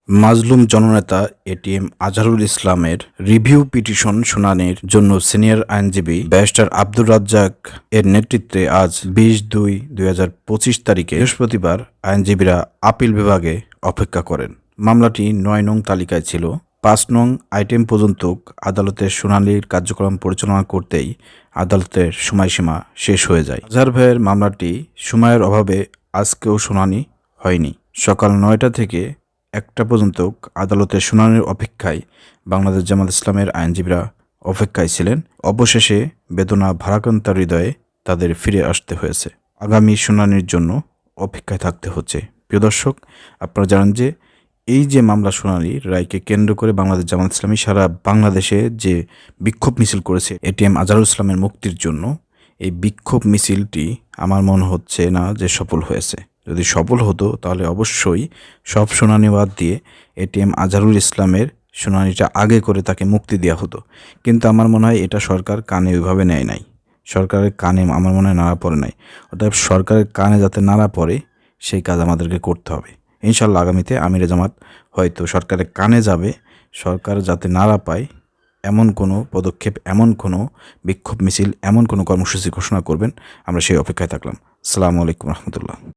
মাজলুম জননেতা এটিএম আজহারুল ইসলামের রিভিউ পিটিশন শুনানির জন্য সিনিয়র আইনজীবী ব্যারিস্টার আব্দুর রাজ্জাক এর নেতৃত্বে আজ ২০/২/২০২৫ তারিখে বৃহস্পতিবার আইনজীবীরা আপিল বিভাগে অপেক্ষা করেন। মামলাটি ৯ নং তালিকায় ছিল। ৫ নং আইটেম পর্যন্ত আদালতের শুনানির কার্যক্রম পরিচালনা করতেই আদালতের সময়সীমা শেষ হয়ে যায়। আজহার ভাইয়ের মামলাটি সময়ের অভাবে আজকেও শুনানি হয়নি। সকাল ৯টা থেকে ১টা পর্যন্ত আদালতের শুনানির অপেক্ষায় বাংলাদেশ জামাত ইসলামের আইনজীবীরা অপেক্ষায় ছিলেন। অবশেষে বেদনা ভারাক্রান্ত হৃদয়ে তাদের ফিরে আসতে হয়েছে। আগামী শুনানির জন্য অপেক্ষায় থাকতে হচ্ছে। প্রিয় দর্শক, আপনারা জানেন যে এই যে মামলা শুনানির রায়কে কেন্দ্র করে বাংলাদেশ জামাত ইসলামী সারা বাংলাদেশে যে বিক্ষোভ মিছিল করেছে এটিএম আজহারুল ইসলামের মুক্তির জন্য, এই বিক্ষোভ মিছিলটি আমার মনে হচ্ছে না যে সফল হয়েছে। যদি সফল হতো তাহলে অবশ্যই সব শুনানি বাদ দিয়ে এটিএম আজহারুল ইসলামের শুনানিটা আগে করে তাকে মুক্তি দেওয়া হতো। কিন্তু আমার মনে হয় এটা সরকার কানে ওইভাবে নেয় নাই। সরকারের কানে আমার মনে হয় নাড়া পড়ে নাই। অতএব সরকারের কানে যাতে নাড়া পড়ে সেই কাজ আমাদেরকে করতে হবে। ইনশাল্লাহ আগামীতে আমিরে জামাত হয়তো সরকারের কানে যাবে, সরকার যাতে নাড়া পায় এমন কোনো পদক্ষেপ, এমন কোনো বিক্ষোভ মিছিল, এমন কোনো কর্মসূচি ঘোষণা করবেন। আমরা সেই অপেক্ষায় থাকলাম। আসসালামু আলাইকুম রহমতুল্লাহ।